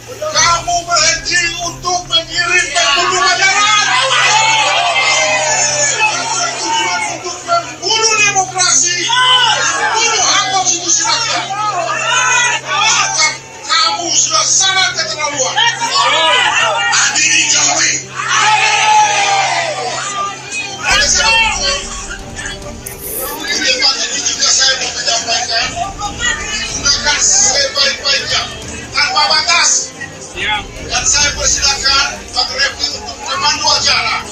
Kamu berhenti untuk mengirim pembunuh bayaran. Tujuan untuk membunuh demokrasi, membunuh hak konstitusi rakyat. Maka kamu sudah sangat keterlaluan. Adili jauhi. Ini juga saya mau menyampaikan, gunakan sebaik-baiknya tanpa batas. Dan saya persilakan Pak Refli untuk memandu acara.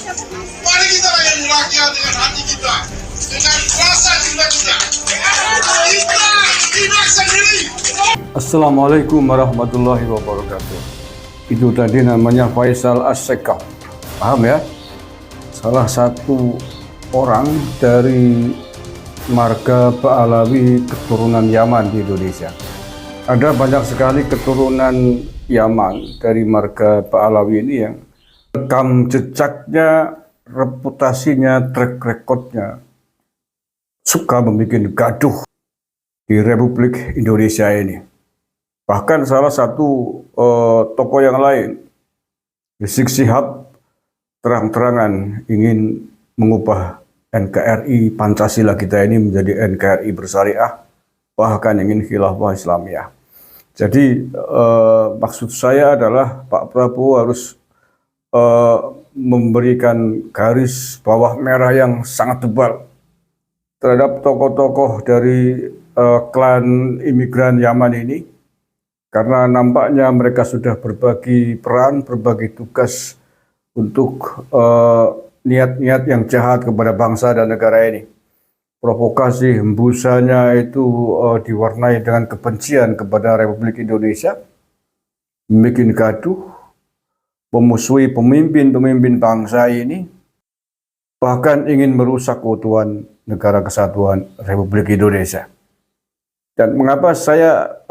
Mari kita layani rakyat dengan hati kita, dengan rasa cinta-cinta. Kita tidak sendiri. Assalamualaikum warahmatullahi wabarakatuh. Itu tadi namanya Faisal As-Sekaf. Paham ya? Salah satu orang dari marga Pahlawi keturunan Yaman di Indonesia. Ada banyak sekali keturunan Yaman dari marga Pahlawi ini yang rekam jejaknya, reputasinya, track recordnya suka membuat gaduh di Republik Indonesia ini. Bahkan salah satu tokoh yang lain, Rizik Syihab, terang-terangan ingin mengubah NKRI Pancasila kita ini menjadi NKRI bersyariah, bahkan ingin khilafah Islamiyah. Jadi maksud saya adalah Pak Prabowo harus memberikan garis bawah merah yang sangat tebal terhadap tokoh-tokoh dari klan imigran Yaman ini, karena nampaknya mereka sudah berbagi peran, berbagi tugas untuk niat-niat yang jahat kepada bangsa dan negara ini. Provokasi hembusannya itu diwarnai dengan kebencian kepada Republik Indonesia, bikin gaduh, memusuhi pemimpin-pemimpin bangsa ini, bahkan ingin merusak keutuhan negara kesatuan Republik Indonesia. Dan mengapa saya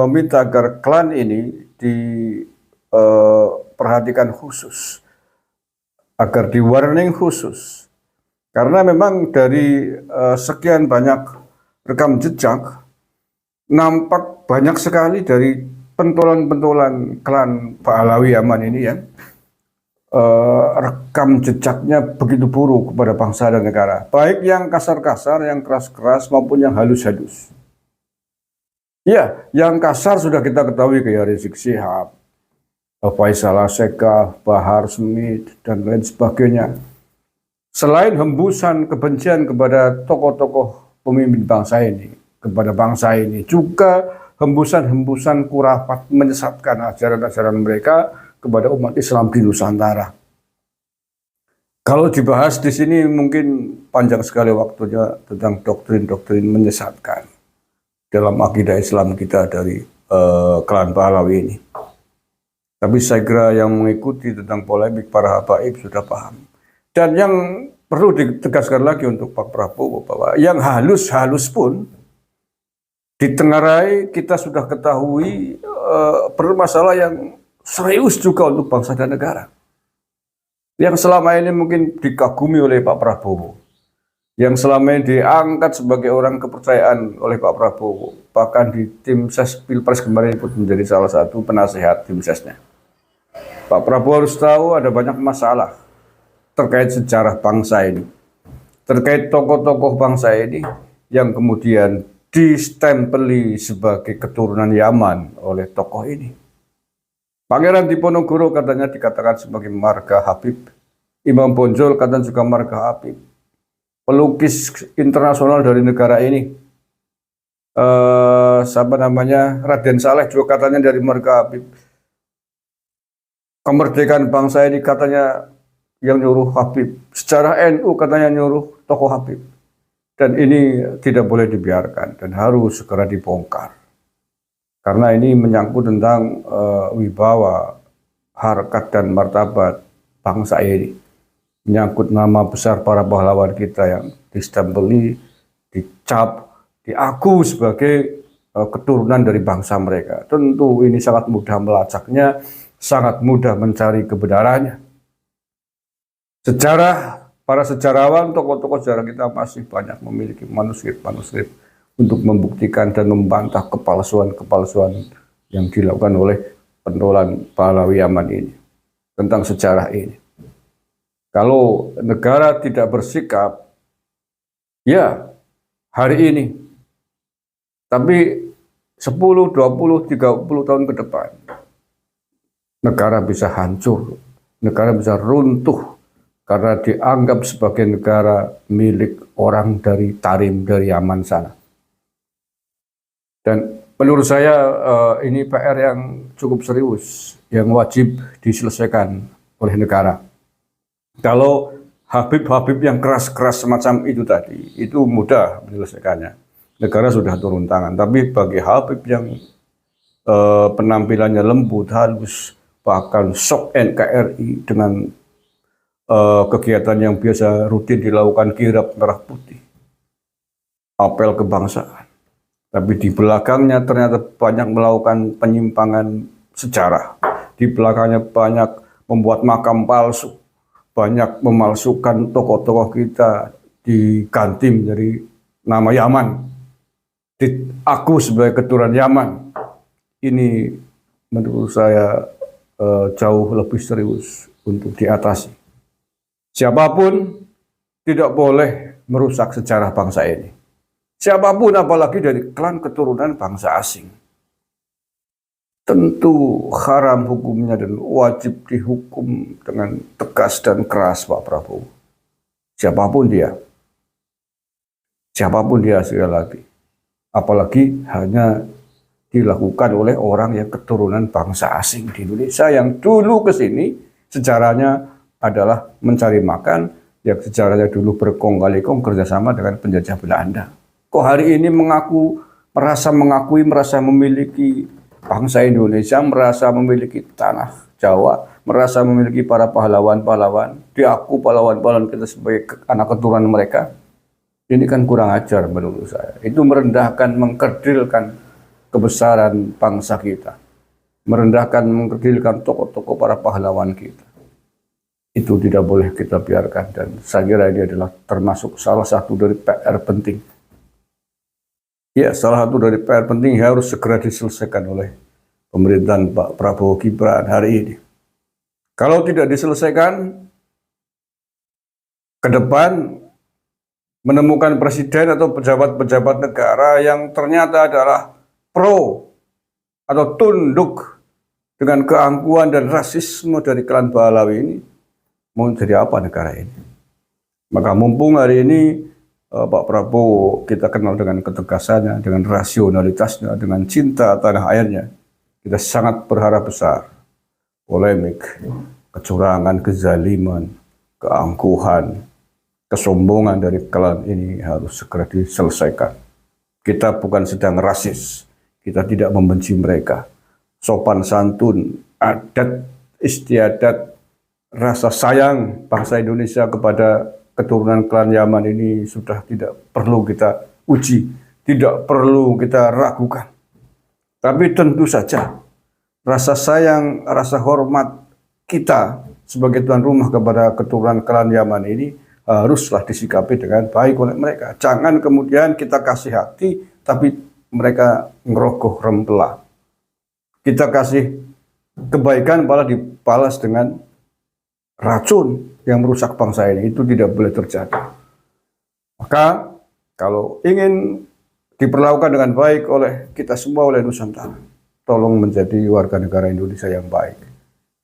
meminta agar klan ini diperhatikan khusus, agar di warning khusus. Karena memang dari sekian banyak rekam jejak, nampak banyak sekali dari pentolan-pentolan klan Pahlawi Yaman ini yang rekam jejaknya begitu buruk kepada bangsa dan negara. Baik yang kasar-kasar, yang keras-keras, maupun yang halus-halus. Ya, yang kasar sudah kita ketahui kayak Rizik Syihab, Faisal As-Sekaf, Bahar Smith, dan lain sebagainya. Selain hembusan kebencian kepada tokoh-tokoh pemimpin bangsa ini, kepada bangsa ini, juga hembusan-hembusan kurafat menyesatkan ajaran-ajaran mereka kepada umat Islam di Nusantara. Kalau dibahas di sini mungkin panjang sekali waktunya tentang doktrin-doktrin menyesatkan dalam akidah Islam kita dari klan Pahlawi ini. Tapi saya kira yang mengikuti tentang polemik para habaib sudah paham. Dan yang perlu ditegaskan lagi untuk Pak Prabowo bahwa yang halus-halus pun ditengarai kita sudah ketahui bermasalah yang serius juga untuk bangsa dan negara. Yang selama ini mungkin dikagumi oleh Pak Prabowo. Yang selama ini diangkat sebagai orang kepercayaan oleh Pak Prabowo. Bahkan di tim ses Pilpres kemarin pun menjadi salah satu penasehat tim sesnya. Pak Prabowo harus tahu ada banyak masalah terkait sejarah bangsa ini, terkait tokoh-tokoh bangsa ini yang kemudian distempeli sebagai keturunan Yaman oleh tokoh ini. Pangeran Diponegoro katanya dikatakan sebagai marga Habib, Imam Bonjol katanya juga marga Habib, pelukis internasional dari negara ini, Raden Saleh juga katanya dari marga Habib. Kemerdekaan bangsa ini katanya yang nyuruh Habib, sejarah NU katanya nyuruh tokoh Habib, dan ini tidak boleh dibiarkan dan harus segera dibongkar karena ini menyangkut tentang wibawa, harkat dan martabat bangsa ini, menyangkut nama besar para pahlawan kita yang distempeli, dicap, diaku sebagai keturunan dari bangsa mereka. Tentu ini sangat mudah melacaknya, sangat mudah mencari kebenarannya. Sejarah, para sejarawan, tokoh-tokoh sejarah kita masih banyak memiliki manuskrip-manuskrip untuk membuktikan dan membantah kepalsuan-kepalsuan yang dilakukan oleh pentolan Pahlawi Yaman ini, tentang sejarah ini. Kalau negara tidak bersikap, ya hari ini, tapi 10, 20, 30 tahun ke depan, negara bisa hancur, negara bisa runtuh, karena dianggap sebagai negara milik orang dari Tarim, dari Yaman sana. Dan menurut saya ini PR yang cukup serius, yang wajib diselesaikan oleh negara. Kalau Habib-Habib yang keras-keras semacam itu tadi, itu mudah menyelesaikannya. Negara sudah turun tangan. Tapi bagi Habib yang penampilannya lembut, halus, bahkan sok NKRI dengan kegiatan yang biasa rutin dilakukan kirap merah putih, apel kebangsaan. Tapi di belakangnya ternyata banyak melakukan penyimpangan sejarah. Di belakangnya banyak membuat makam palsu, banyak memalsukan tokoh-tokoh kita, diganti menjadi nama Yaman, diaku sebagai keturunan Yaman. Ini menurut saya jauh lebih serius untuk diatasi. Siapapun tidak boleh merusak sejarah bangsa ini. Siapapun, apalagi dari klan keturunan bangsa asing. Tentu haram hukumnya dan wajib dihukum dengan tegas dan keras, Pak Prabowo. Siapapun dia sekali lagi. Apalagi hanya dilakukan oleh orang yang keturunan bangsa asing di Indonesia yang dulu ke sini sejarahnya adalah mencari makan, yang sejarahnya dulu berkong kali kong kerjasama dengan penjajah Belanda. Kok hari ini merasa memiliki bangsa Indonesia, merasa memiliki tanah Jawa, merasa memiliki para pahlawan-pahlawan, diaku pahlawan-pahlawan kita sebagai anak keturunan mereka. Ini kan kurang ajar menurut saya. Itu merendahkan, mengkerdilkan kebesaran bangsa kita. Merendahkan, mengkerdilkan tokoh-tokoh para pahlawan kita. Itu tidak boleh kita biarkan, dan saya kira ini adalah termasuk salah satu dari PR penting. Ya, salah satu dari PR penting yang harus segera diselesaikan oleh pemerintahan Pak Prabowo Gibran hari ini. Kalau tidak diselesaikan, ke depan menemukan presiden atau pejabat-pejabat negara yang ternyata adalah pro atau tunduk dengan keangkuhan dan rasisme dari klan Pahlawi ini, mau jadi apa negara ini? Maka mumpung hari ini Pak Prabowo kita kenal dengan ketegasannya, dengan rasionalitasnya, dengan cinta tanah airnya, kita sangat berharap besar polemik, kecurangan, kezaliman, keangkuhan, kesombongan dari klan ini harus segera diselesaikan. Kita bukan sedang rasis, kita tidak membenci mereka. Sopan santun, adat istiadat, rasa sayang bangsa Indonesia kepada keturunan klan Yaman ini sudah tidak perlu kita uji, tidak perlu kita ragukan. Tapi tentu saja rasa sayang, rasa hormat kita sebagai tuan rumah kepada keturunan klan Yaman ini haruslah disikapi dengan baik oleh mereka. Jangan kemudian kita kasih hati, tapi mereka ngerogoh rempela. Kita kasih kebaikan malah dibalas dengan racun yang merusak bangsa ini. Itu tidak boleh terjadi. Maka kalau ingin diperlakukan dengan baik oleh kita semua, oleh Nusantara, tolong menjadi warga negara Indonesia yang baik.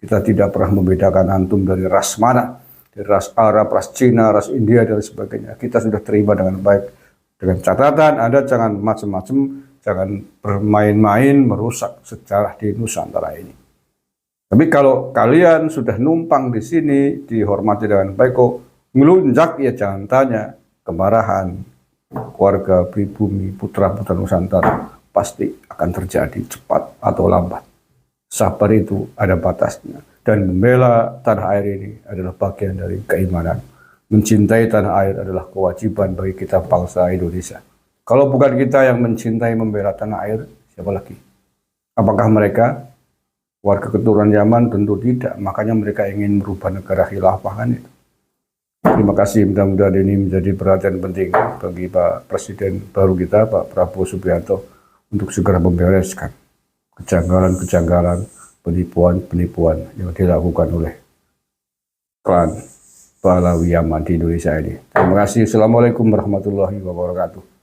Kita tidak pernah membedakan antum dari ras mana, dari ras Arab, ras Cina, ras India, dan sebagainya. Kita sudah terima dengan baik. Dengan catatan Anda jangan macam-macam, jangan bermain-main merusak sejarah di Nusantara ini. Tapi kalau kalian sudah numpang di sini, dihormati dengan baik, kok ngelunjak, ya jangan tanya. Kemarahan keluarga pribumi, putra-putra Nusantara pasti akan terjadi cepat atau lambat. Sabar itu ada batasnya. Dan membela tanah air ini adalah bagian dari keimanan. Mencintai tanah air adalah kewajiban bagi kita bangsa Indonesia. Kalau bukan kita yang mencintai, membela tanah air, siapa lagi? Apakah mereka warga keturunan Yaman? Tentu tidak. Makanya mereka ingin merubah negara khilafah kan itu. Terima kasih, mudah-mudahan ini menjadi perhatian penting bagi Pak Presiden baru kita, Pak Prabowo Subianto, untuk segera membereskan kejanggalan-kejanggalan penipuan-penipuan yang dilakukan oleh klan Pahlawi Yaman di Indonesia ini. Terima kasih. Assalamualaikum warahmatullahi wabarakatuh.